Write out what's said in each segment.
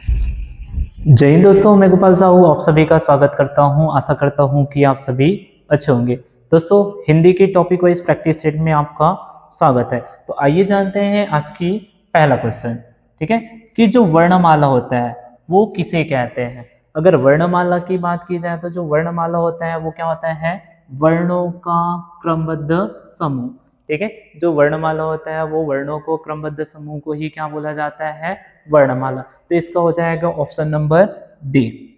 जय हिंद दोस्तों, मैं गोपाल साहू आप सभी का स्वागत करता हूं। आशा करता हूं कि आप सभी अच्छे होंगे। दोस्तों, हिंदी की टॉपिक वाइज प्रैक्टिस सेट में आपका स्वागत है। तो आइए जानते हैं आज की पहला क्वेश्चन। ठीक है, कि जो वर्णमाला होता है वो किसे कहते हैं। अगर वर्णमाला की बात की जाए तो जो वर्णमाला होता है वो क्या होता है, वर्णों का क्रमबद्ध समूह। ठीक है, जो वर्णमाला होता है वो वर्णों को क्रमबद्ध समूह को ही क्या बोला जाता है, वर्णमाला। तो इसका हो जाएगा option number D.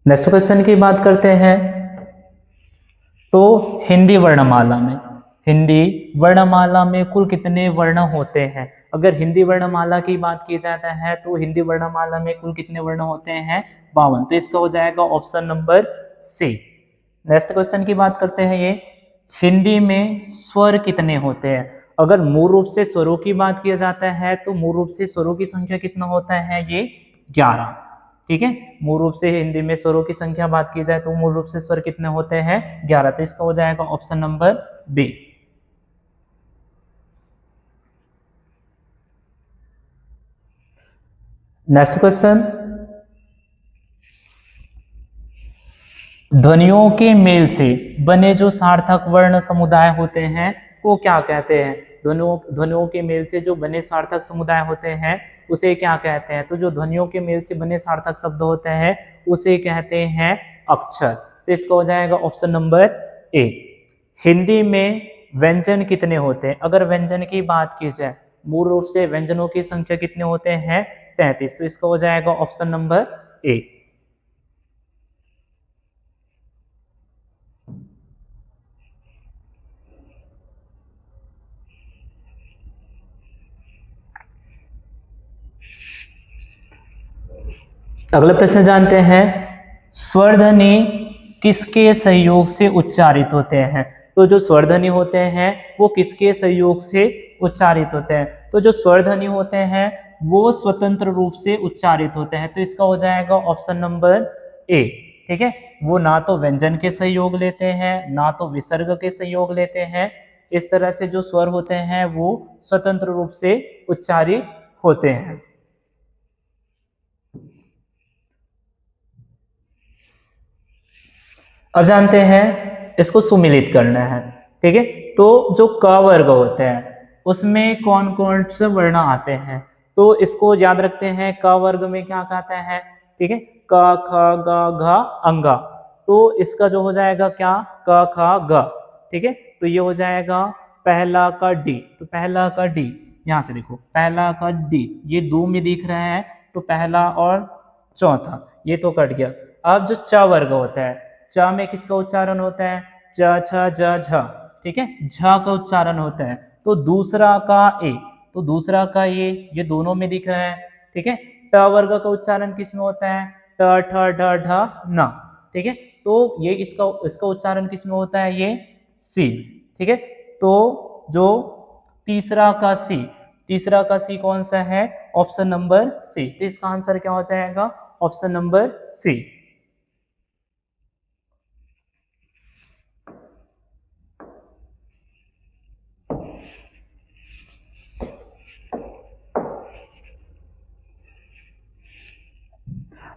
Next question की बात करते हैं। तो हिंदी वर्णमाला में कुल कितने वर्ण होते हैं। अगर हिंदी वर्णमाला की बात की जाता है तो हिंदी वर्णमाला में कुल कितने वर्ण होते हैं, 52। तो इसका हो जाएगा option number C. Next question की बात करते हैं। ये हिंदी में स्वर कितने होते हैं। अगर मूल रूप से स्वरों की बात किया जाता है तो मूल रूप से स्वरों की संख्या कितना होता है, ये 11। ठीक है, मूल रूप से हिंदी में स्वरों की संख्या बात की जाए तो मूल रूप से स्वर कितने होते हैं, 11। तो इसका हो जाएगा option number B. Next question, ध्वनियों के मेल से बने जो सार्थक वर्ण समुदाय होते हैं वो क्या कहते हैं। ध्वनियों के मेल से जो बने सार्थक समुदाय होते हैं उसे क्या कहते हैं। तो जो ध्वनियों के मेल से बने सार्थक शब्द होते हैं उसे कहते हैं अक्षर। तो इसका हो जाएगा ऑप्शन नंबर ए। हिंदी में व्यंजन कितने होते हैं। अगर व्यंजन की बात की जाए मूल रूप से व्यंजनों की संख्या कितने होते हैं, 33। तो इसका हो जाएगा ऑप्शन नंबर ए। अगला प्रश्न जानते हैं, स्वरध्वनि किसके सहयोग से उच्चारित होते हैं। तो जो स्वरध्वनि होते हैं वो किसके सहयोग से उच्चारित होते हैं। तो जो स्वरध्वनि होते हैं वो स्वतंत्र रूप से उच्चारित होते हैं। तो इसका हो जाएगा ऑप्शन नंबर ए। ठीक है, वो ना तो व्यंजन के सहयोग लेते हैं ना तो विसर्ग के सहयोग लेते हैं। इस तरह से जो स्वर होते हैं वो स्वतंत्र रूप से उच्चारित होते हैं। अब जानते हैं इसको सुमिलित करना है। ठीक है, तो जो क वर्ग होते हैं उसमें कौन कौन से वर्ण आते हैं। तो इसको याद रखते हैं, क वर्ग में क्या कहता है। ठीक है, क ख ग घ अंगा। तो इसका जो हो जाएगा क्या, क ख ग। ठीक है, तो ये हो जाएगा पहला का डी। तो पहला का डी, यहां से देखो पहला का डी, ये दो में दिख रहा है। तो पहला और चौथा ये तो कट गया। अब जो च वर्ग होता है, च में किसका उच्चारण होता है, च छ ज झ। ठीक है, झ का उच्चारण होता है। तो दूसरा का ए, तो दूसरा का ये दोनों में दिख रहा है। ठीक है, ट वर्ग का उच्चारण किस में होता है, ट ठ ड ढ न। ठीक है, तो ये इसका इसका उच्चारण किस में होता है, ये सी। ठीक है, तो जो तीसरा का सी, तीसरा का सी कौन सा है, ऑप्शन नंबर सी। तो इसका आंसर क्या हो जाएगा, ऑप्शन नंबर सी।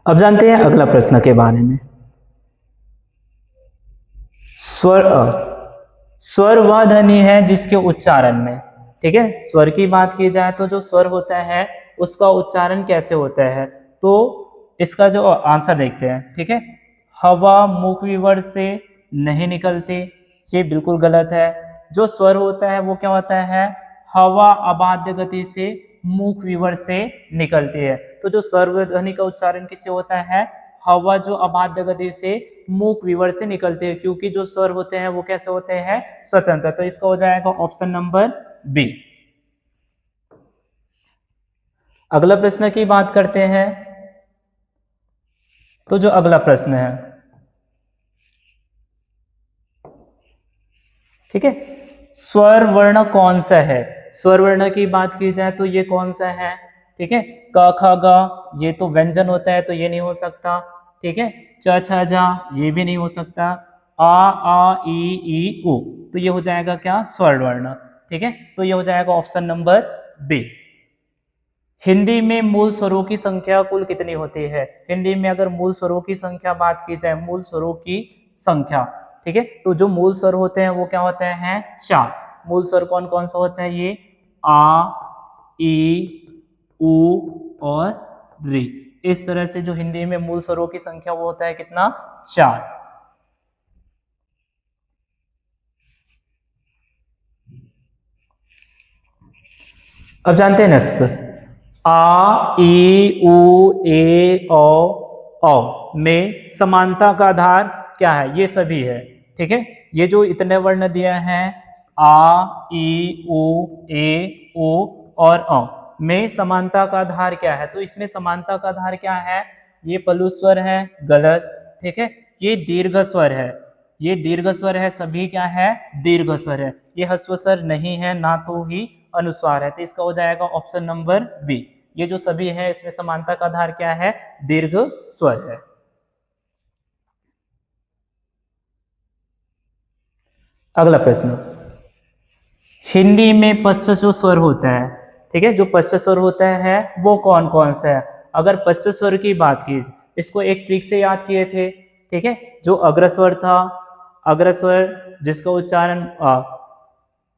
अब जानते हैं अगला प्रश्न के बारे में। स्वर स्वर वह ध्वनि है जिसके उच्चारण में, ठीक है, स्वर की बात की जाए तो जो स्वर होता है उसका उच्चारण कैसे होता है। तो इसका जो आंसर देखते हैं। ठीक है, हवा मुख विवर से नहीं निकलती, ये बिल्कुल गलत है। जो स्वर होता है वो क्या होता है, हवा अबाध्य गति से मुख विवर से निकलती है। तो जो स्वर ध्वनि का उच्चारण किससे होता है, हवा जो अबाध्य गति से मुख विवर से निकलते हैं, क्योंकि जो स्वर होते हैं वो कैसे होते हैं, स्वतंत्र। तो इसका हो जाएगा ऑप्शन नंबर बी। अगला प्रश्न की बात करते हैं। तो जो अगला प्रश्न है, ठीक है, स्वर वर्ण कौन सा है। स्वर वर्ण की बात की जाए तो ये कौन सा है, ठीक है, क ख ग, ये तो व्यंजन होता है तो ये नहीं हो सकता। ठीक है, च छ झ, ये भी नहीं हो सकता। ई उ, तो ये हो जाएगा क्या, स्वर्ण वर्ण। ठीक है, तो ये हो जाएगा ऑप्शन नंबर बी। हिंदी में मूल स्वरों की संख्या कुल कितनी होती है? हिंदी में अगर मूल स्वरों की संख्या बात की जाए, मूल स्वरों की संख्या, ठीक है, तो जो मूल स्वर होते हैं वो क्या होते हैं, 4। मूल स्वर कौन कौन सा होते हैं, ये आ, ई, उ और री। इस तरह से जो हिंदी में मूल स्वरों की संख्या वो होता है कितना, 4। अब जानते हैं नेक्स्ट प्रश्न। आ, ई, उ, ए, औ में समानता का आधार क्या है? ये सभी है। ठीक है, ये जो इतने वर्ण दिए हैं आ, ई, उ, ए, ओ और औ में समानता का आधार क्या है? तो इसमें समानता का आधार क्या है? ये पलु स्वर है, गलत। ठीक है, ये दीर्घ स्वर है, ये दीर्घ स्वर है, सभी क्या है, दीर्घ स्वर है। ये ह्रस्व स्वर नहीं है, ना तो ही अनुस्वार है, तो इसका हो जाएगा ऑप्शन नंबर बी। ये जो सभी है इसमें समानता का आधार क्या है, दीर्घ स्वर है। अगला प्रश्न, हिंदी में पश्च जो स्वर होता है, ठीक है, जो पश्च स्वर होता है वो कौन कौन सा है? अगर पश्च स्वर की बात की, इसको एक ट्रिक से याद किए थे। ठीक है, जो अग्रस्वर था, अग्रस्वर जिसका उच्चारण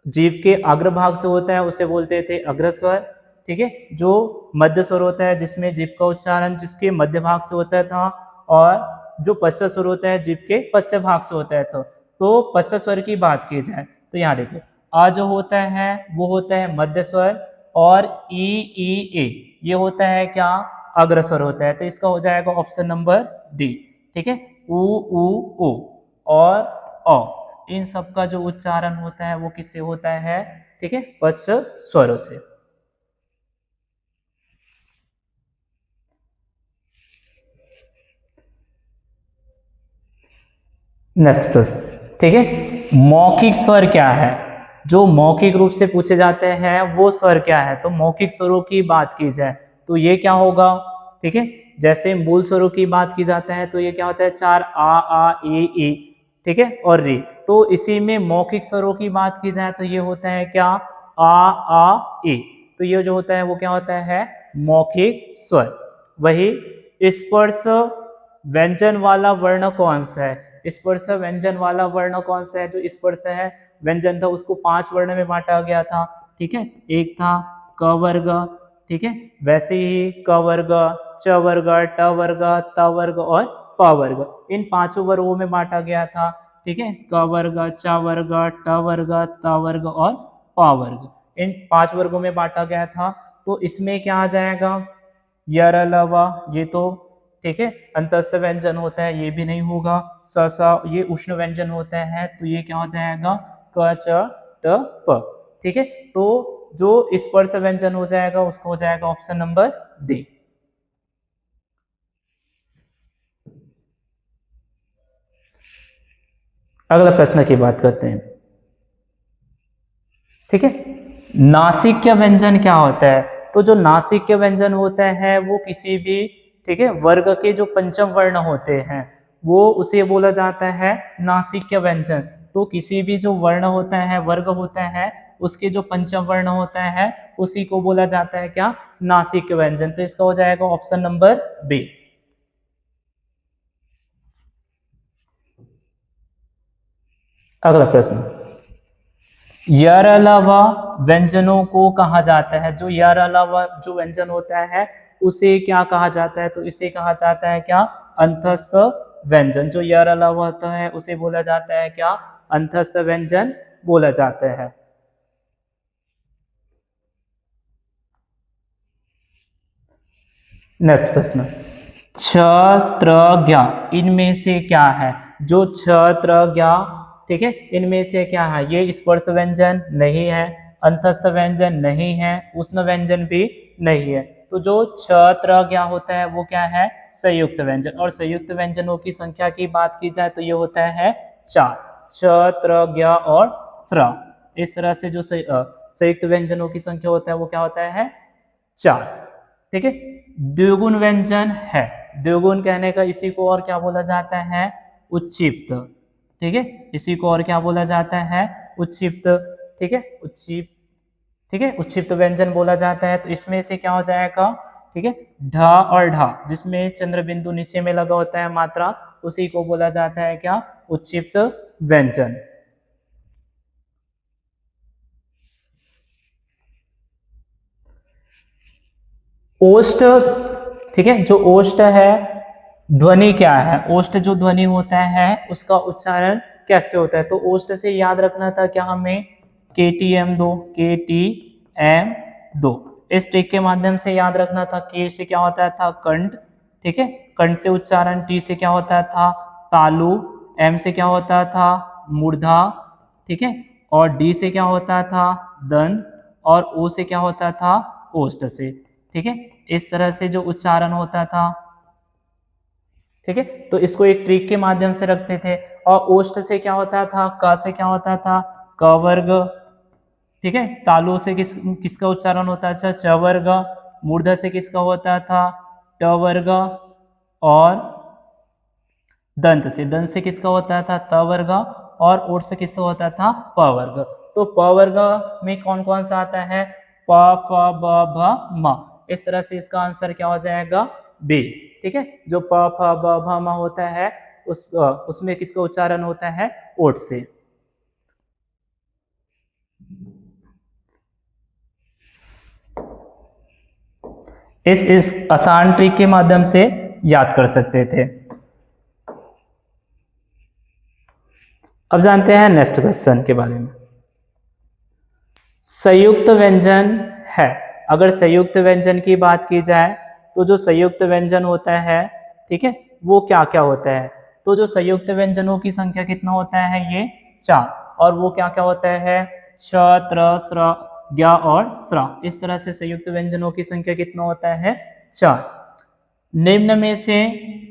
जीभ के अग्रभाग से होता है उसे बोलते थे अग्रस्वर। ठीक है, जो मध्य स्वर होता है जिसमें जीभ का उच्चारण जिसके मध्य भाग से होता था, और जो पश्च स्वर होता है जीभ के पश्चिम भाग से होता है। तो पश्च स्वर की बात की जाए तो यहाँ देखो, आ जो होता है वो होता है मध्य स्वर, और ई ए ये होता है क्या, अग्रस्वर होता है। तो इसका हो जाएगा ऑप्शन नंबर डी। ठीक है, उ और अ, इन सब का जो उच्चारण होता है वो किससे होता है, ठीक है, पश्च स्वरों से। नेक्स्ट प्रश्न, ठीक है, मौखिक स्वर क्या है? जो मौखिक रूप से पूछे जाते हैं वो स्वर क्या है? तो मौखिक स्वरों की बात की जाए तो ये क्या होगा, ठीक है, जैसे मूल स्वरों की बात की जाता है तो ये क्या होता है, 4 आ ए, ठीक है, और रे। तो इसी में मौखिक स्वरों की बात की जाए तो ये होता है क्या, आ ए। तो ये जो होता है वो क्या होता है, मौखिक स्वर। वही स्पर्श व्यंजन वाला वर्ण कौन सा है? स्पर्श व्यंजन वाला वर्ण कौन सा है? जो स्पर्श है व्यंजन था उसको 5 वर्ण में बांटा गया था। ठीक है, एक था क वर्ग, ठीक है, वैसे ही क वर्ग, च वर्ग, ट वर्ग, त वर्ग और प वर्ग, इन 5 वर्गों में बांटा गया था। ठीक है, क वर्ग, च वर्ग, ट वर्ग, त वर्ग और प वर्ग, इन 5 वर्गों में बांटा गया था। तो इसमें क्या आ जाएगा, यर अलावा ये तो, ठीक है, अंतस्थ व्यंजन होता है, ये भी नहीं होगा। स स ये उष्ण व्यंजन होता है, तो ये क्या हो जाएगा, क च ट प। ठीक है, तो जो स्पर्श व्यंजन हो जाएगा उसको हो जाएगा ऑप्शन नंबर डी। अगला प्रश्न की बात करते हैं। ठीक है, नासिक्य व्यंजन क्या होता है? तो जो नासिक्य व्यंजन होता है वो किसी भी, ठीक है, वर्ग के जो पंचम वर्ण होते हैं वो उसे बोला जाता है नासिक्य व्यंजन। तो किसी भी जो वर्ण होता है, वर्ग होता है, उसके जो पंचम वर्ण होता है उसी को बोला जाता है क्या, नासिक्य व्यंजन। तो इसका हो जाएगा ऑप्शन नंबर बी। अगला प्रश्न, यार अलावा व्यंजनों को कहा जाता है, जो यार अलावा जो व्यंजन होता है उसे क्या कहा जाता है? तो इसे कहा जाता है क्या, अंतस्थ व्यंजन। जो यार अलावा होता है उसे बोला जाता है क्या, अंतस्थ व्यंजन बोला जाता है। नेक्स्ट प्रश्न, छ त्र ज्ञ इनमें से क्या है? जो छ त्र ज्ञ, ठीक है, इनमें से क्या है? ये स्पर्श व्यंजन नहीं है, अंतस्थ व्यंजन नहीं है, उष्ण व्यंजन भी नहीं है। तो जो छ त्र ज्ञ होता है वो क्या है, संयुक्त व्यंजन। और संयुक्त व्यंजनों की संख्या की बात की जाए तो ये होता है 4, छ त्र ज्ञ और त्र। इस तरह से जो संयुक्त व्यंजनों की संख्या होता है वो क्या होता है, 4। ठीक है, द्विगुण व्यंजन है, द्विगुण कहने का इसी को और क्या बोला जाता है, उच्छिप्त। ठीक है, इसी को और क्या बोला जाता है, उच्छिप्त। ठीक है, उच्छिप्त। ठीक है, उच्छिप्त व्यंजन बोला जाता है। तो इसमें से क्या हो जाएगा, ठीक है, ढ और ढा, जिसमें चंद्र बिंदु नीचे में लगा होता है मात्रा, उसी को बोला जाता है क्या, उच्छिप्त व्यंजन। ओष्ठ, ठीक है, जो ओष्ठ है, ध्वनि क्या है, ओष्ठ जो ध्वनि होता है उसका उच्चारण कैसे होता है। तो ओष्ठ से याद रखना था क्या हमें, KTM2, KTM2। इस ट्रिक के माध्यम से याद रखना था, के से क्या होता था, कंठ। ठीक है, कंठ से उच्चारण। टी से क्या होता था, तालु। एम से क्या होता था, मूर्धा। ठीक है, और डी से क्या होता था, दंत। और ओ से क्या होता था, ओष्ठ से। ठीक है, इस तरह से जो उच्चारण होता था। ठीक है, तो इसको एक ट्रिक के माध्यम से रखते थे। और ओष्ठ से क्या होता था, क से क्या होता था, क वर्ग। ठीक है, तालु से किसका उच्चारण होता था, च वर्ग। मूर्धा से किसका होता था, ट वर्ग। और दंत से किसका होता था, त वर्ग। और ओठ से किसका होता था, प वर्ग। तो प वर्ग में कौन कौन सा आता है, प फ ब भ म। इस तरह से इसका आंसर क्या हो जाएगा, बी। ठीक है, जो प फ ब भ म होता है उसमें किसका उच्चारण होता है, ओठ से। इस आसान ट्रिक के माध्यम से याद कर सकते थे। अब जानते हैं नेक्स्ट क्वेश्चन के बारे में। संयुक्त व्यंजन है, अगर संयुक्त व्यंजन की बात की जाए तो जो संयुक्त व्यंजन होता है, ठीक है, वो क्या क्या होता है। तो जो संयुक्त व्यंजनों की संख्या कितना होता है, ये 4। और वो क्या क्या होता है, श, त्र, स्र, ज्ञ और स्र। इस तरह से संयुक्त व्यंजनों की संख्या कितना होता है, 4। निम्न में से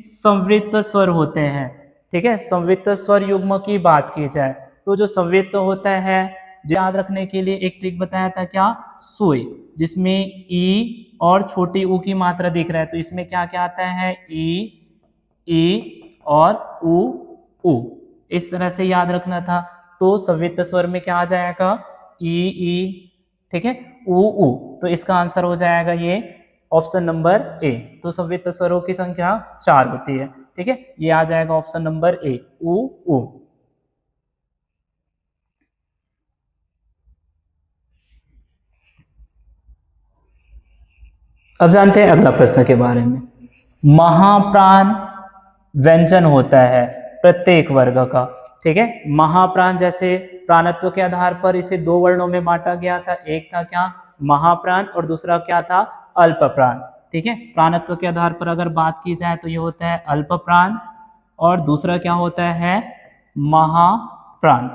संवृत्त स्वर होते हैं। ठीक है, संवृत्त स्वर युग्म की बात की जाए तो जो संवृत्त होता है, याद रखने के लिए एक ट्रिक बताया था क्या, सुई, जिसमें ई और छोटी ऊ की मात्रा दिख रहा है। तो इसमें क्या क्या आता है, ई और ऊ। इस तरह से याद रखना था। तो संवृत्त स्वर में क्या आ जाएगा, ई। ठीक है, ऊ। तो इसका आंसर हो जाएगा ये ऑप्शन नंबर ए। तो संवृत्त स्वरों की संख्या 4 होती है। ठीक है, ये आ जाएगा ऑप्शन नंबर ए, ऊ। अब जानते हैं अगला प्रश्न के बारे में। महाप्राण व्यंजन होता है प्रत्येक वर्ग का। ठीक है, महाप्राण, जैसे प्राणत्व के आधार पर इसे 2 वर्णों में बांटा गया था। एक था क्या, महाप्राण, और दूसरा क्या था, अल्प प्राण। ठीक है, प्राणत्व के आधार पर अगर बात की जाए तो ये होता है अल्प प्राण, और दूसरा क्या होता है, महाप्राण।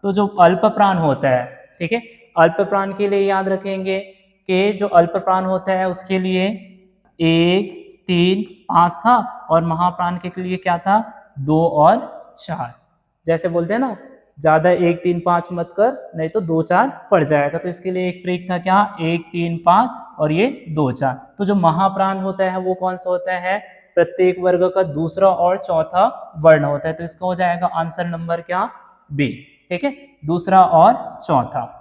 तो जो अल्प प्राण होता है, ठीक है, अल्प प्राण के लिए याद रखेंगे कि जो अल्प प्राण होता है उसके लिए 1, 3, 5 था, और महाप्राण के लिए क्या था, 2 और 4। जैसे बोलते हैं ना, ज्यादा 1, 3, 5 मत कर, नहीं तो 2, 4 पड़ जाएगा। तो इसके लिए एक ट्रिक था क्या, 1, 3, 5 और ये 2, 4। तो जो महाप्राण होता है वो कौन सा होता है, प्रत्येक वर्ग का दूसरा और चौथा वर्ण होता है। तो इसका हो जाएगा आंसर नंबर क्या, बी। ठीक है, दूसरा और चौथा।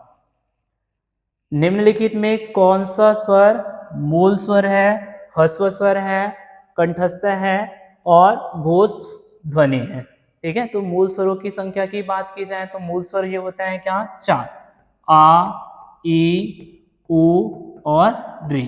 निम्नलिखित में कौन सा स्वर मूल स्वर है, ह्रस्व स्वर है, कंठस्थ है और घोष ध्वनि है। ठीक है, तो मूल स्वरों की संख्या की बात की जाए तो मूल स्वर ये होता है क्या, 4, आ, ई, उ और री।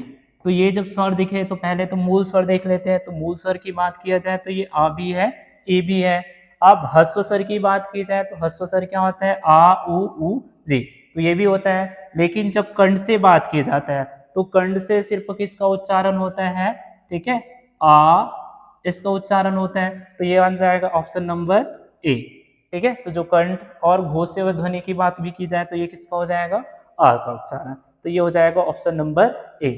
तो ये जब स्वर दिखे तो पहले तो मूल स्वर देख लेते हैं। तो मूल स्वर की बात किया जाए तो ये आ भी है, ए भी है। अब ह्रस्व स्वर की बात की जाए तो ह्रस्व स्वर क्या होता है, आ, उ, री। तो ये भी होता है। लेकिन जब कंठ से बात की जाता है तो कंठ से सिर्फ किसका उच्चारण होता है, ठीक है, आ, इसका उच्चारण होता है। तो ये बन जाएगा ऑप्शन नंबर ए। ठीक है, तो जो कंठ और घोष से ध्वनि की बात भी की जाए तो ये किसका हो जाएगा, आ का उच्चारण। तो ये हो जाएगा option number A.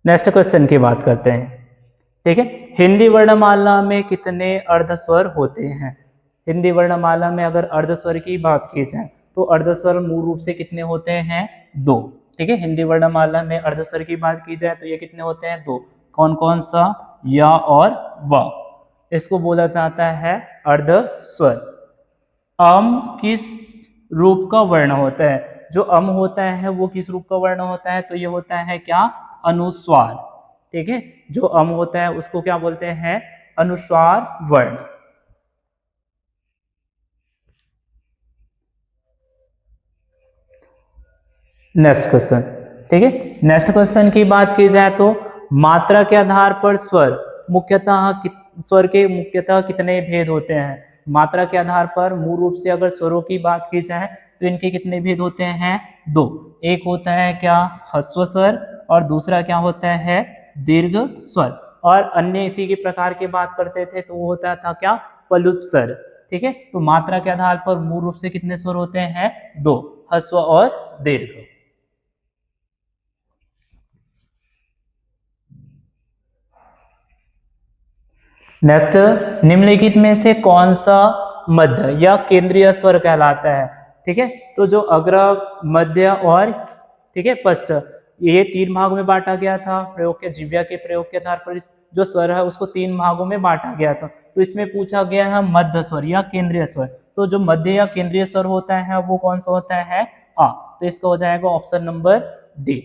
Next question की बात करते हैं। ठीक है, हिंदी वर्णमाला में कितने अर्धस्वर होते हैं। हिंदी वर्णमाला में अगर अर्धस्वर की बात की जाए तो अर्धस्वर मूल रूप से कितने होते हैं, 2। ठीक है, हिंदी वर्णमाला में अर्धस्वर की बात की जाए तो ये कितने होते हैं, 2। कौन कौन सा, या और व, इसको बोला जाता है अर्ध स्वर। अम किस रूप का वर्ण होता है? जो अम होता है वो किस रूप का वर्ण होता है? तो ये होता है क्या? अनुस्वार। ठीक है, जो अम होता है उसको क्या बोलते हैं? अनुस्वार वर्ण। Next question. ठीक है, नेक्स्ट क्वेश्चन की बात की जाए तो मात्रा के आधार पर स्वर स्वर के मुख्यतः कितने भेद होते हैं? मात्रा के आधार पर मूल रूप से अगर स्वरों की बात की जाए तो इनके कितने भेद होते हैं? दो। एक होता है क्या? ह्रस्व स्वर, और दूसरा क्या होता है? दीर्घ स्वर। और अन्य इसी के प्रकार की बात करते थे तो वो होता था क्या? प्लुत स्वर। ठीक है, तो मात्रा के आधार पर मूल रूप से कितने स्वर होते हैं? दो, ह्रस्व और दीर्घ। नेक्स्ट, निम्नलिखित में से कौन सा मध्य या केंद्रीय स्वर कहलाता है? ठीक है, तो जो अग्र, मध्य और ठीक है पश्च, ये तीन भागों में बांटा गया था। प्रयोग के जिह्वा के प्रयोग के आधार पर इस जो स्वर है उसको तीन भागों में बांटा गया था। तो इसमें पूछा गया है मध्य स्वर या केंद्रीय स्वर। तो जो मध्य या केंद्रीय स्वर होता है वो कौन सा होता है? आ। तो इसका हो जाएगा ऑप्शन नंबर डी।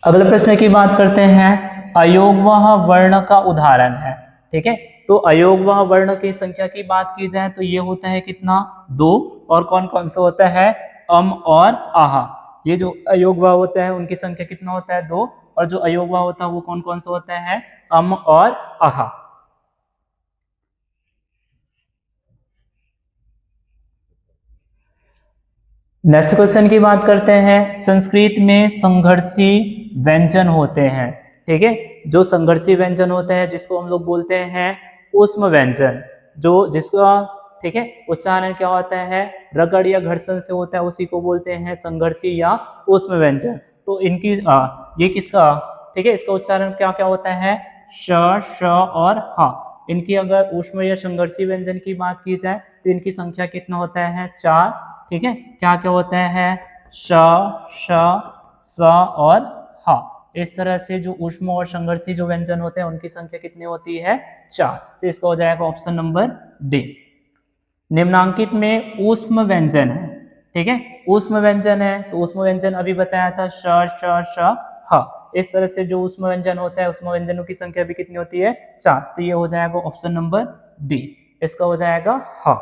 अगले प्रश्न की बात करते हैं। अयोगवाह वर्ण का उदाहरण है। ठीक है, तो अयोगवाह वर्ण की संख्या की बात की जाए तो ये होता है कितना? दो। और कौन कौन सा होता है? अम और आहा। ये जो अयोगवाह होता है उनकी संख्या कितना होता है? दो। और जो अयोगवाह होता है वो कौन कौन सा होता है? अम और आहा। नेक्स्ट क्वेश्चन की बात करते हैं। संस्कृत में संघर्षी व्यंजन होते हैं। ठीक है, जो संघर्षी व्यंजन होते हैं जिसको हम लोग बोलते हैं ऊष्म व्यंजन, जो जिसका ठीक है उच्चारण क्या होता है? रगड़ या घर्षण से होता है, उसी को बोलते हैं संघर्षी या ऊष्म व्यंजन। तो इनकी ये किसका ठीक है इसका उच्चारण क्या क्या होता है? श, श और ह। इनकी अगर ऊष्म या संघर्षी व्यंजन की बात की जाए तो इनकी संख्या कितना होता है? चार। ठीक है, क्या क्या होता है? श, श, स और ह। इस तरह से जो ऊष्म और संघर्षी जो व्यंजन होते हैं उनकी संख्या कितनी होती है? चार। तो इसका हो जाएगा ऑप्शन नंबर डी। निम्नांकित में ऊष्म व्यंजन है। ठीक है, ऊष्म व्यंजन है तो ऊष्म व्यंजन अभी बताया था श, श, श, ह। इस तरह से जो ऊष्म व्यंजन होता है ऊष्म व्यंजनों की संख्या भी कितनी होती है? चार। तो ये हो जाएगा ऑप्शन नंबर डी। इसका हो जाएगा ह।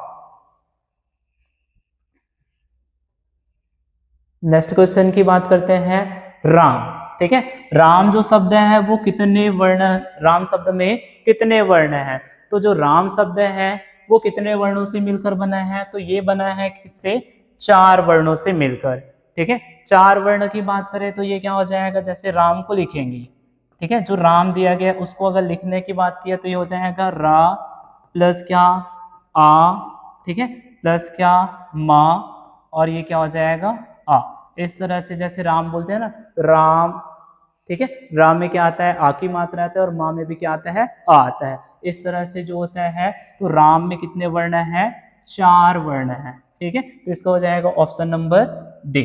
नेक्स्ट क्वेश्चन की बात करते हैं। राम। ठीक है, राम जो शब्द है वो कितने वर्ण, राम शब्द में कितने वर्ण हैं? तो जो राम शब्द है वो कितने वर्णों से मिलकर बना है? तो ये बना है किससे? चार वर्णों से मिलकर। ठीक है, चार वर्ण की बात करें तो ये क्या हो जाएगा? जैसे राम को लिखेंगे, ठीक है, जो राम दिया गया उसको अगर लिखने की बात की तो ये हो जाएगा रा प्लस क्या? आ। ठीक है, प्लस क्या? मा। और ये क्या हो जाएगा? आ। इस तरह से जैसे राम बोलते हैं ना, राम। ठीक है, राम में क्या आता है? आ की मात्रा आता है, और माँ में भी क्या आता है? आ आता है। इस तरह से जो होता है तो राम में कितने वर्ण हैं? चार वर्ण हैं। ठीक है, तो इसका हो जाएगा ऑप्शन नंबर डी।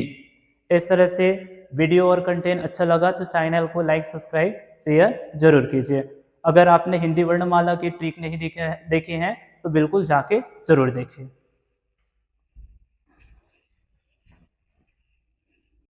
इस तरह से वीडियो और कंटेंट अच्छा लगा तो चैनल को लाइक, सब्सक्राइब, शेयर जरूर कीजिए। अगर आपने हिंदी वर्णमाला की ट्रिक नहीं देखे हैं तो बिल्कुल जाके जरूर देखें।